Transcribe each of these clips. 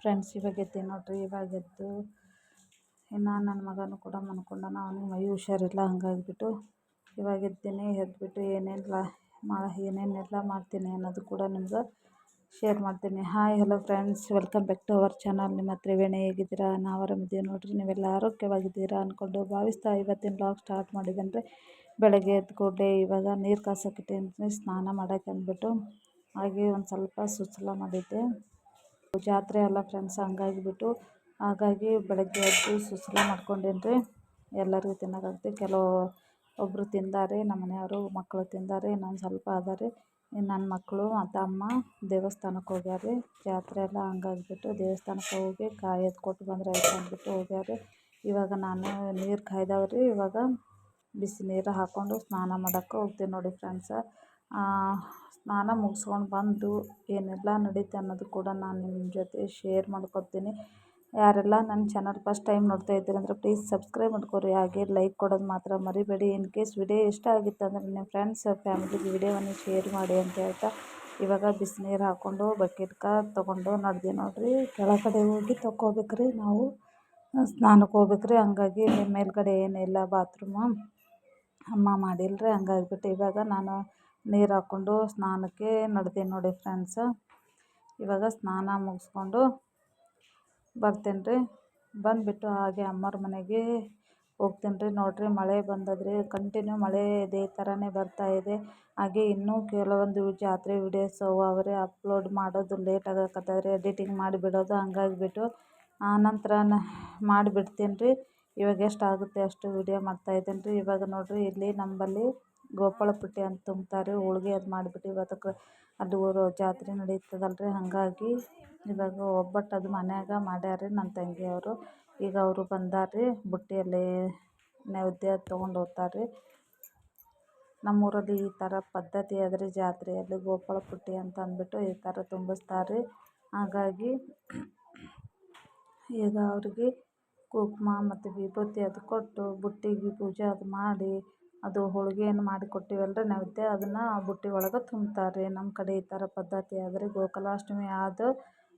Friends ಇವಾಗ ಎದ್ದೆ ನೋಡ್ರಿ. ಇವಾಗ ಎದ್ದು ಇನ್ನು ನನ್ನ ಮಗನೂ ಕೂಡ ಮನ್ಕೊಂಡಾನ. ಅವನಿಗೆ ಮೈ ಹುಷಾರಿಲ್ಲ, ಹಂಗಾಗಿಬಿಟ್ಟು ಇವಾಗ ಎದ್ದೀನಿ. ಎದ್ಬಿಟ್ಟು ಏನೇನೆಲ್ಲ ಮಾಡ್ತೀನಿ ಅನ್ನೋದು ಕೂಡ ನಿಮ್ಗೆ ಶೇರ್ ಮಾಡ್ತೀನಿ. Hi hello friends, welcome back to our channel. ನಿಮ್ಮ ತ್ರಿವೇಣಿ ಹೇಗಿದ್ದೀರಾ? ನಾವು ಆರಾಮಿದ್ದೀವಿ ನೋಡ್ರಿ. ನೀವೆಲ್ಲ ಆರೋಗ್ಯವಾಗಿದ್ದೀರಾ ಅಂದ್ಕೊಂಡು ಭಾವಿಸ್ತಾ ಇವತ್ತಿನ ಬ್ಲಾಗ್ ಸ್ಟಾರ್ಟ್ ಮಾಡಿದ್ದೇನೆ. ಬೆಳಗ್ಗೆ ಎದ್ದು ಕೂಡಲೇ ಇವಾಗ ನೀರು ಕಾಸೋಕ್ಕಿಟ್ಟೇನಿ, ಸ್ನಾನ ಮಾಡೋಕ್ಕೆ ಅಂದ್ಬಿಟ್ಟು. ಹಾಗೆ ಒಂದು ಸ್ವಲ್ಪ ಸುಚ್ಚಲ ಮಾಡಿದ್ದೆ. ಜಾತ್ರೆ ಅಲ್ಲ ಫ್ರೆಂಡ್ಸ್, ಹಾಗಾಗಿ ಬೆಳಗ್ಗೆ ಎದ್ದು ಸುಸ್ಲ ಮಾಡ್ಕೊಂಡೇನ್ರಿ. ಎಲ್ಲರಿಗೂ ತಿನ್ನೋಕ್ಕಾಗ್ತದೆ. ಒಬ್ಬರು ತಿಂದಾರೆ, ನಮ್ಮ ಮನೆಯವರು ಮಕ್ಕಳು ತಿಂದಾರೆ, ಇನ್ನೊಂದು ಸ್ವಲ್ಪ ಅದಾರೆ. ನನ್ನ ಮಕ್ಕಳು ಮತ್ತು ಅಮ್ಮ ದೇವಸ್ಥಾನಕ್ಕೆ ಹೋಗ್ಯಾರೆ. ಜಾತ್ರೆ ಎಲ್ಲ ಹಂಗಾಗಿಬಿಟ್ಟು ದೇವಸ್ಥಾನಕ್ಕೆ ಹೋಗಿ ಕಾಯಿ ಎತ್ತು ಕೊಟ್ಟು ಬಂದರೆ ಆಯ್ತು ಅಂದ್ಬಿಟ್ಟು ಹೋಗ್ಯಾರೆ. ಇವಾಗ ನಾನು ನೀರು ಕಾಯ್ದವ್ರಿ. ಇವಾಗ ಬಿಸಿ ನೀರು ಹಾಕ್ಕೊಂಡು ಸ್ನಾನ ಮಾಡೋಕ್ಕೆ ಹೋಗ್ತೀನಿ ನೋಡಿ ಫ್ರೆಂಡ್ಸ. ಸ್ನಾನ ಮುಗಿಸ್ಕೊಂಡು ಬಂದು ಏನೆಲ್ಲ ನಡೀತೆ ಅನ್ನೋದು ಕೂಡ ನಾನು ನಿಮ್ಮ ಜೊತೆ ಶೇರ್ ಮಾಡ್ಕೊತೀನಿ. ಯಾರೆಲ್ಲ ನನ್ನ ಚಾನಲ್ ಫಸ್ಟ್ ಟೈಮ್ ನೋಡ್ತಾ ಇದ್ದೀರಂದ್ರೆ ಪ್ಲೀಸ್ ಸಬ್ಸ್ಕ್ರೈಬ್ ಮಾಡ್ಕೊರಿ. ಹಾಗೆ ಲೈಕ್ ಕೊಡೋದು ಮಾತ್ರ ಮರಿಬೇಡಿ. ಇನ್ ಕೇಸ್ ವಿಡಿಯೋ ಇಷ್ಟ ಆಗಿತ್ತು ಅಂದರೆ ನಿಮ್ಮ ಫ್ರೆಂಡ್ಸ್ ಫ್ಯಾಮಿಲಿಗೆ ವಿಡಿಯೋವನ್ನು ಶೇರ್ ಮಾಡಿ ಅಂತ ಹೇಳ್ತಾ ಇವಾಗ ಬಿಸಿನೀರು ಹಾಕ್ಕೊಂಡು ಬಕೆಟ್ಗೆ ತೊಗೊಂಡು ನಡೆದು ನೋಡ್ರಿ. ಕೆಳಗಡೆ ಹೋಗಿ ತೊಗೋಬೇಕ್ರಿ, ನಾವು ಸ್ನಾನಕ್ಕೆ ಹೋಗ್ಬೇಕ್ರಿ. ಹಂಗಾಗಿ ಮೇಲ್ಗಡೆ ಏನಿಲ್ಲ ಬಾತ್ರೂಮು, ಅಮ್ಮ ಮಾಡಿಲ್ಲರಿ. ಹಂಗಾಗಿಬಿಟ್ಟು ಇವಾಗ ನಾನು ನೀರು ಹಾಕ್ಕೊಂಡು ಸ್ನಾನಕ್ಕೆ ನಡೆದೀನಿ ನೋಡಿ ಫ್ರೆಂಡ್ಸ. ಇವಾಗ ಸ್ನಾನ ಮುಗಿಸ್ಕೊಂಡು ಬರ್ತೀನಿ ರೀ. ಬಂದುಬಿಟ್ಟು ಹಾಗೆ ಅಮ್ಮವ್ರ ಮನೆಗೆ ಹೋಗ್ತೀನಿ ರೀ. ನೋಡಿರಿ, ಮಳೆ ಬಂದದ್ರಿ. ಕಂಟಿನ್ಯೂ ಮಳೆ ಇದೇ ಥರನೇ ಬರ್ತಾಯಿದೆ. ಹಾಗೆ ಇನ್ನೂ ಕೆಲವೊಂದು ಜಾತ್ರೆ ವೀಡಿಯೋಸ್ ಅವರೇ ಅಪ್ಲೋಡ್ ಮಾಡೋದು ಲೇಟ್ ಆಗಕತ್ತದ್ರಿ. ಎಡಿಟಿಂಗ್ ಮಾಡಿಬಿಡೋದು ಹಂಗಾಗಿಬಿಟ್ಟು ಆನಂತರ ಮಾಡಿಬಿಡ್ತೀನಿ ರೀ. ಇವಾಗ ಎಷ್ಟು ಆಗುತ್ತೆ ಅಷ್ಟು ವೀಡಿಯೋ ಮಾಡ್ತಾಯಿದ್ದೀನಿ ರೀ. ಇವಾಗ ನೋಡಿರಿ, ಇಲ್ಲಿ ನಮ್ಮಲ್ಲಿ ಗೋಪಾಳ ಪುಟ್ಟಿ ಅಂತ ತುಂಬ್ತಾರೆ. ಹೋಳ್ಗೆ ಅದು ಮಾಡಿಬಿಟ್ಟು ಇವತ್ತು ಅಲ್ಲಿ ಜಾತ್ರೆ ನಡೀತದಲ್ರಿ. ಹಾಗಾಗಿ ಇವಾಗ ಒಬ್ಬಟ್ಟು ಅದು ಮನ್ಯಾಗ ಮಾಡ್ಯಾರ ನನ್ನ ತಂಗಿಯವರು. ಈಗ ಅವರು ಬಂದಾರ್ರಿ. ಬುಟ್ಟಿಯಲ್ಲಿ ನೈವೇದ್ಯ ತೊಗೊಂಡು ಹೋಗ್ತಾರೆ. ನಮ್ಮೂರಲ್ಲಿ ಈ ಥರ ಪದ್ಧತಿ ಆದರೆ ಜಾತ್ರೆಯಲ್ಲಿ ಗೋಪಾಳ ಪುಟ್ಟಿ ಅಂತ ಅಂದ್ಬಿಟ್ಟು ಈ ಥರ ತುಂಬಿಸ್ತಾರೆ. ಹಾಗಾಗಿ ಈಗ ಅವ್ರಿಗೆ ಕುಂಕುಮ ಮತ್ತು ವಿಭೂತಿ ಅದು ಕೊಟ್ಟು ಬುಟ್ಟಿಗೆ ಪೂಜೆ ಅದು ಮಾಡಿ, ಅದು ಹೋಳಿಗೆಯನ್ನು ಮಾಡಿ ಕೊಟ್ಟಿವಲ್ರಿ ನೈವೇದ್ಯ, ಅದನ್ನು ಬುಟ್ಟಿ ಒಳಗೆ ತುಂಬ್ತಾರೆ. ನಮ್ಮ ಕಡೆ ಈ ಥರ ಪದ್ಧತಿ ಆದರೆ ಗೋಕುಲಾಷ್ಟಮಿ ಆದ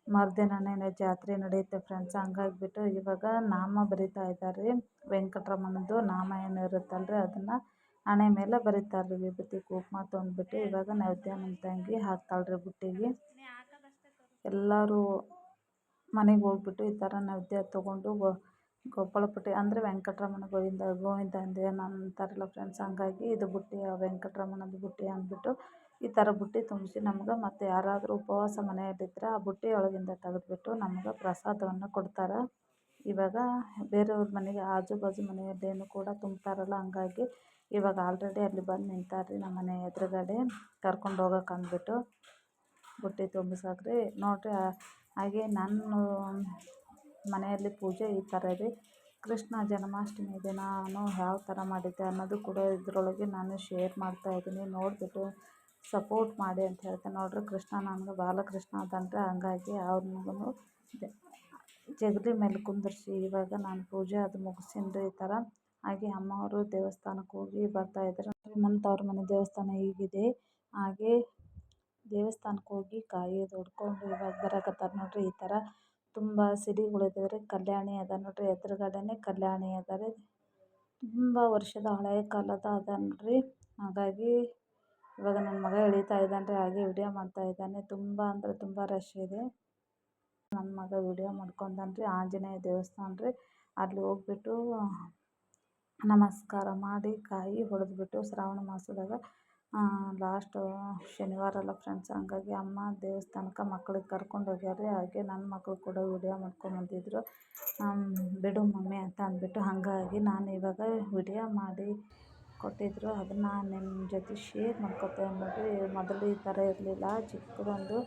ಮರುದಿನನೇ ಜಾತ್ರೆ ನಡೆಯುತ್ತೆ ಫ್ರೆಂಡ್ಸ್. ಹಂಗಾಗಿಬಿಟ್ಟು ಇವಾಗ ನಾಮ ಬರಿತಾ ಇದ್ದಾರೆ. ವೆಂಕಟರಮಣದ್ದು ನಾಮ ಏನು ಇರುತ್ತಲ್ರಿ ಅದನ್ನು ಹಣೆ ಮೇಲೆ ಬರೀತಾರೆ. ವಿಭೂತಿ ಕುಂಕುಮ ತಂದುಬಿಟ್ಟು ಇವಾಗ ನೈವೇದ್ಯ ನಮ್ಮ ತಂಗಿ ಹಾಕ್ತಾಳ್ರಿ ಬುಟ್ಟಿಗೆ. ಎಲ್ಲರೂ ಮನೆಗೆ ಹೋಗ್ಬಿಟ್ಟು ಈ ಥರ ನೈವೇದ್ಯ ತೊಗೊಂಡು ಗೋಪಾಳ ಪುಟ್ಟಿ ಅಂದರೆ ವೆಂಕಟರಮಣ ಗೋವಿಂದ ಗೋವಿಂದ ಅಂತಾರಲ್ಲ ಫ್ರೆಂಡ್ಸ್. ಹಂಗಾಗಿ ಇದು ಬುಟ್ಟಿ ವೆಂಕಟರಮಣದ ಬುಟ್ಟಿ ಅಂದ್ಬಿಟ್ಟು ಈ ಥರ ಬುಟ್ಟಿ ತುಂಬಿಸಿ ನಮ್ಗೆ ಮತ್ತು ಯಾರಾದರೂ ಉಪವಾಸ ಮನೆಯಲ್ಲಿದ್ದರೆ ಆ ಬುಟ್ಟಿ ಒಳಗಿಂದ ತೆಗೆದುಬಿಟ್ಟು ನಮ್ಗೆ ಪ್ರಸಾದವನ್ನು ಕೊಡ್ತಾರೆ. ಇವಾಗ ಬೇರೆಯವ್ರ ಮನೆಗೆ ಆಜು ಬಾಜು ಮನೆಯಲ್ಲೇನು ಕೂಡ ತುಂಬ್ತಾರಲ್ಲ, ಹಂಗಾಗಿ ಇವಾಗ ಆಲ್ರೆಡಿ ಅಲ್ಲಿ ಬಂದು ನಿಂತಾರ್ರಿ ನಮ್ಮ ಮನೆ ಎದುರುಗಡೆ ಕರ್ಕೊಂಡು ಹೋಗೋಕೆ ಅಂದ್ಬಿಟ್ಟು ಬುಟ್ಟಿ ತುಂಬಿಸೋಕ್ರಿ. ನೋಡಿರಿ, ಹಾಗೆ ನನ್ನ ಮನೆಯಲ್ಲಿ ಪೂಜೆ ಈ ಥರ ಇದೆ. ಕೃಷ್ಣ ಜನ್ಮಾಷ್ಟಮಿ ದಿನ ಯಾವ ಥರ ಮಾಡಿದ್ದೆ ಅನ್ನೋದು ಕೂಡ ಇದರೊಳಗೆ ನಾನು ಶೇರ್ ಮಾಡ್ತಾಯಿದ್ದೀನಿ. ನೋಡಿಬಿಟ್ಟು ಸಪೋರ್ಟ್ ಮಾಡಿ ಅಂತ ಹೇಳ್ತೇನೆ. ನೋಡಿರಿ, ಕೃಷ್ಣ ನನಗೆ ಬಾಲಕೃಷ್ಣ ಅದಂದರೆ, ಹಂಗಾಗಿ ಅವ್ರಿಗೂ ಜಗಲಿ ಮೇಲೆ ಕುಂದರ್ಸಿ ಇವಾಗ ನಾನು ಪೂಜೆ ಅದು ಮುಗಿಸೀನಿ ಈ ಥರ. ಹಾಗೆ ಅಮ್ಮವರು ದೇವಸ್ಥಾನಕ್ಕೆ ಹೋಗಿ ಬರ್ತಾಯಿದ್ದಾರೆ. ನಮ್ಮ ತವ್ರ ಮನೆ ದೇವಸ್ಥಾನ ಹೀಗಿದೆ. ಹಾಗೆ ದೇವಸ್ಥಾನಕ್ಕೆ ಹೋಗಿ ಕಾಯಿ ಅದು ಹೊಡ್ಕೊಂಡು ಇವಾಗ ಬರಕತ್ತಾರೆ ನೋಡಿರಿ. ಈ ಥರ ತುಂಬ ಸಿಡಿಗಳಿದ್ದಾವೆ. ಕಲ್ಯಾಣಿ ಅದ ನೋಡಿರಿ, ಎದುರುಗಡೆನೇ ಕಲ್ಯಾಣಿ ಅದ ರೀ. ತುಂಬ ವರ್ಷದ ಹಳೆಯ ಕಾಲದ ಅದ ನೋಡಿರಿ. ಹಾಗಾಗಿ ಇವಾಗ ನನ್ನ ಮಗ ಎಳಿತಾ ಇದ್ದಾನೆ ರೀ, ಹಾಗೆ ವಿಡಿಯೋ ಮಾಡ್ತಾ ಇದ್ದಾನೆ. ತುಂಬ ಅಂದರೆ ತುಂಬ ರಶ್ ಇದೆ. ನನ್ನ ಮಗ ವಿಡಿಯೋ ಮಾಡ್ಕೊಂಡಾನೆ ರೀ. ಆಂಜನೇಯ ದೇವಸ್ಥಾನ ರೀ. ಅಲ್ಲಿ ಹೋಗ್ಬಿಟ್ಟು ನಮಸ್ಕಾರ ಮಾಡಿ ಕಾಯಿ ಹೊಡೆದ್ಬಿಟ್ಟು, ಶ್ರಾವಣ ಮಾಸದಾಗ ಲಾಸ್ಟ್ ಶನಿವಾರ ಅಲ್ಲ ಫ್ರೆಂಡ್ಸ್. ಹಂಗಾಗಿ ಅಮ್ಮ ದೇವಸ್ಥಾನಕ್ಕೆ ಮಕ್ಳಿಗೆ ಕರ್ಕೊಂಡು ಹೋಗ್ಯಾರ. ಹಾಗೆ ನನ್ನ ಮಕ್ಕಳು ಕೂಡ ವಿಡಿಯೋ ಮಾಡ್ಕೊಂಬಂದಿದ್ರು. ಬಿಡು ಮಮ್ಮಿ ಅಂತ ಅಂದ್ಬಿಟ್ಟು. ಹಾಗಾಗಿ ನಾನು ಇವಾಗ ವಿಡಿಯೋ ಮಾಡಿ ಕೊಟ್ಟಿದ್ದರು, ಅದನ್ನು ನಿಮ್ಮ ಜೊತೆ ಶೇರ್ ಮಾಡ್ಕೊತೇನೆ ನೋಡಿರಿ. ಮೊದಲು ಈ ಥರ ಇರಲಿಲ್ಲ, ಚಿಕ್ಕದೊಂದು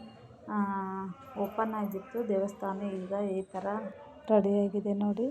ಓಪನ್ ಆಗಿತ್ತು ದೇವಸ್ಥಾನ. ಈಗ ಈ ಥರ ರೆಡಿಯಾಗಿದೆ ನೋಡಿ.